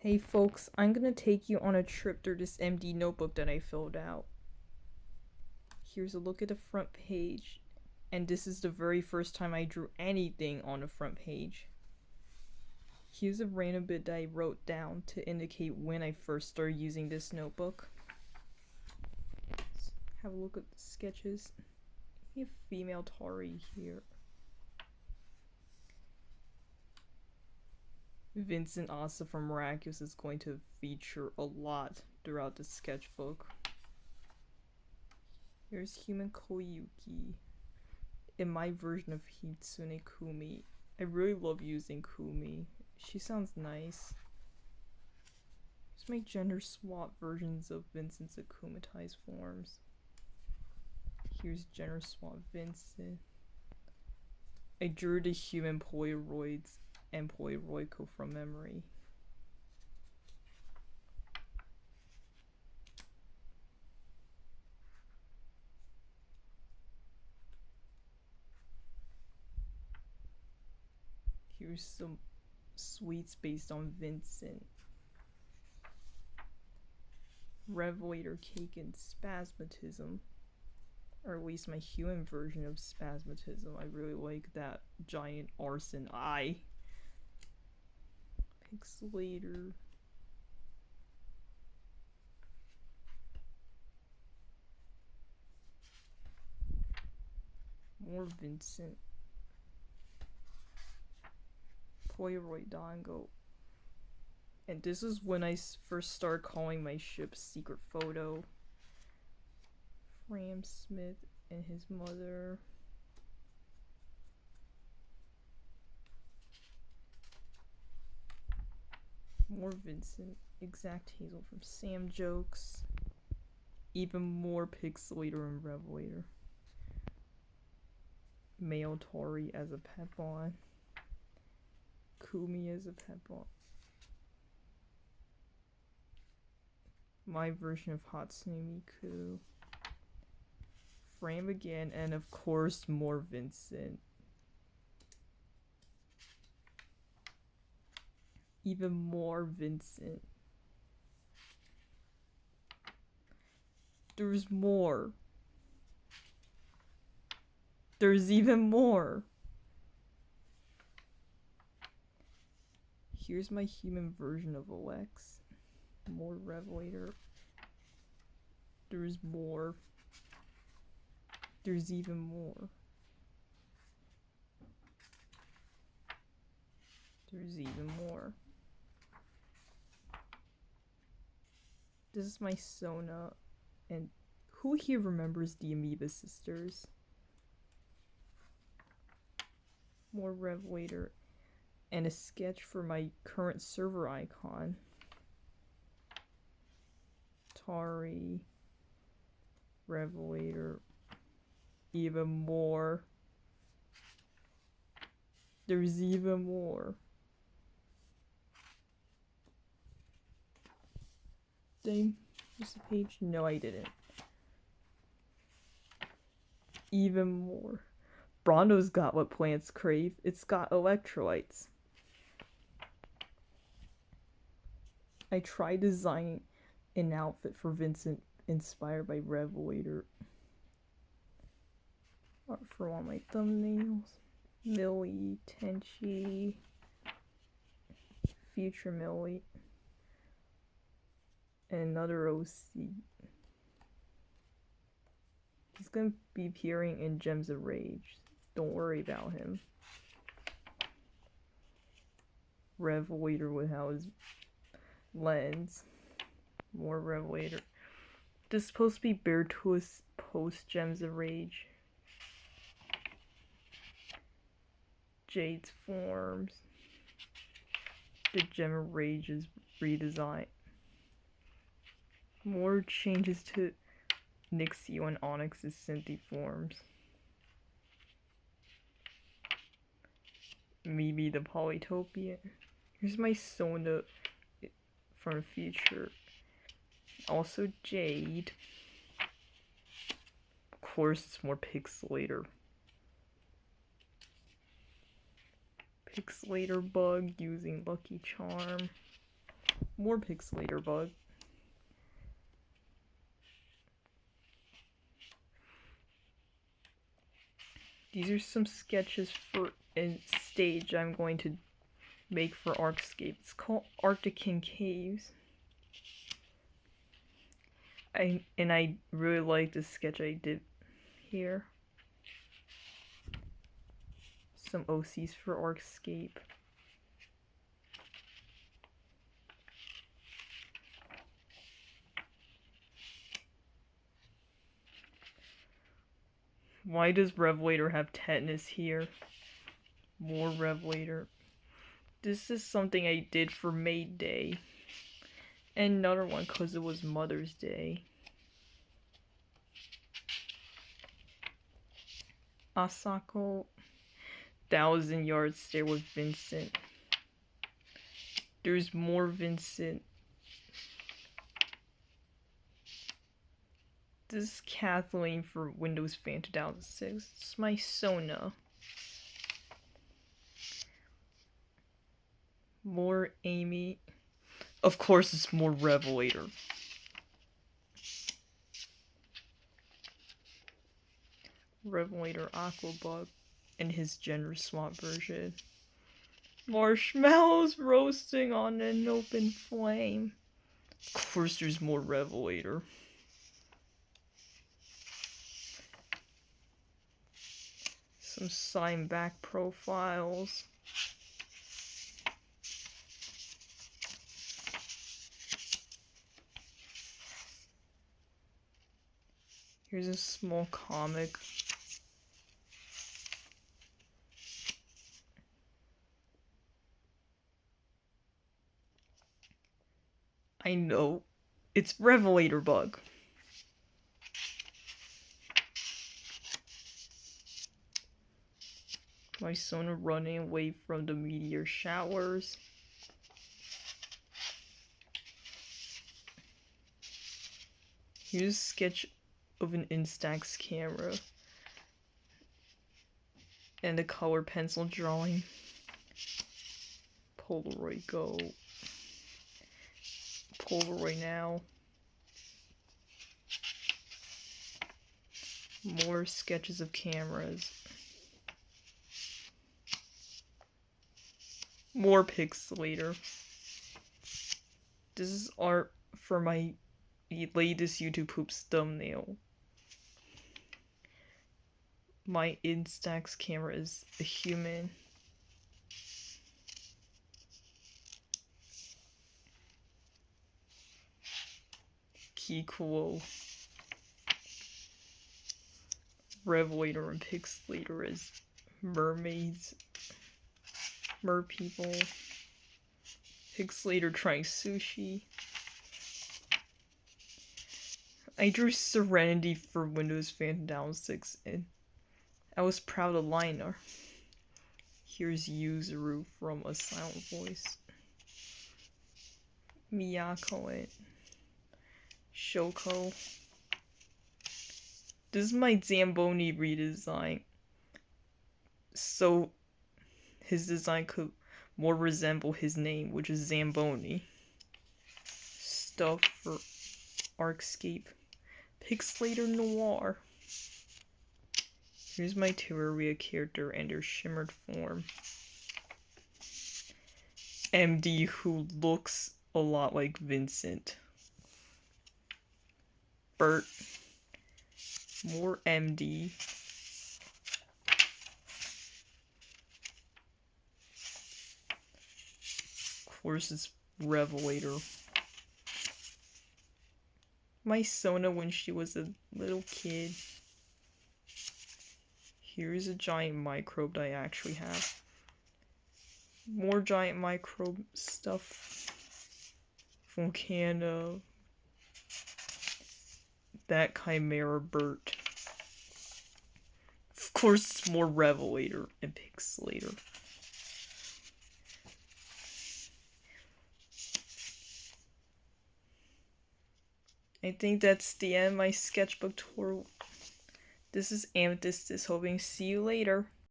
Hey folks, I'm gonna take you on a trip through this MD notebook that I filled out. Here's a look at the front page, and this is the very first time I drew anything on the front page. Here's a random bit that I wrote down to indicate when I first started using this notebook. Let's have a look at the sketches. We have female Tari here. Vincent Asa from Miraculous is going to feature a lot throughout the sketchbook. Here's Human Koyuki. In my version of Hitsune Kumi, I really love using Kumi. She sounds nice. Here's my gender swap versions of Vincent's akumatized forms. Here's gender swap Vincent. I drew the human Polaroids and Polaroidco from memory. Here's some sweets based on Vincent. Revelator cake and spasmatism. Or at least my human version of spasmatism. I really like that giant arson eye. Pixelator. More Vincent. Polaroid Dango. And this is when I first started calling my ship Secret Photo. Fram Smith and his mother. More Vincent. Exact Hazel from Sam Jokes. Even more Pixelator and Revelator. Male Tori as a Pepon. Kumi as a Pepon. My version of Hatsune Miku. Frame again, and of course more Vincent. Even more Vincent. There's more. There's even more. Here's my human version of Alex. More Revelator. There's more. There's even more. There's even more. This is my Sona. And who here remembers the Amoeba Sisters? More Revelator. And a sketch for my current server icon. Tari. Revelator. Even more. There's even more. Did I miss a page? No, I didn't. Even more. Brondo's got what plants crave. It's got electrolytes. I tried designing an outfit for Vincent inspired by Revelator. Art for one of my thumbnails. Millie, Tenchi, Future Millie, and another OC. He's gonna be appearing in Gems of Rage. Don't worry about him. Revelator without his lens. More Revelator. This is supposed to be Bertus post Gems of Rage. Jade's forms. The Gem of Rage's redesign. More changes to Nixio and Onyx's Cynthia forms. Mimi the Polytopian. Here's my Sona from the future. Also Jade. Of course, it's more Pixelator. Pixelator bug using Lucky Charm. More pixelator bug. These are some sketches for a stage I'm going to make for Arcscape. It's called Arctican Caves. I really like the sketch I did here. Some OCs for Arcscape. Why does Revelator have tetanus here? More Revelator. This is something I did for May Day. And another one because it was Mother's Day. Asako. 1,000 Yard Stare with Vincent. There's more Vincent. This is Kathleen for Windows Fan 2006. It's my Sona. More Amy. Of course, it's more Revelator. Revelator Aquabug and his gender swap version. Marshmallows roasting on an open flame. Of course, there's more Revelator. Some sign back profiles. Here's a small comic. I know. It's Revelator Bug. My Sona running away from the meteor showers. Here's a sketch of an Instax camera. And a color pencil drawing. Polaroid go. Polaroid now. More sketches of cameras. More pixelator. This is art for my latest YouTube Poops thumbnail. My Instax camera is a human. Kikuo. Revelator and pixelator is mermaids. Mer people. Pixelator trying sushi. I drew Serenity for Windows Fan 2006 and I was proud of Liner. Here's Yuzuru from A Silent Voice. Miyako and Shoko. This is my Zamboni redesign. So his design could more resemble his name, which is Zamboni. Stuff for Arcscape. Pixelator Noir. Here's my Terraria character and their shimmered form. MD who looks a lot like Vincent. Bert. More MD. Of course, it's Revelator. My Sona when she was a little kid. Here's a giant microbe that I actually have. More giant microbe stuff. Volcano. That Chimera Bert. Of course, it's more Revelator and pixelator. I think that's the end of my sketchbook tour. This is Amethyst, hoping to see you later.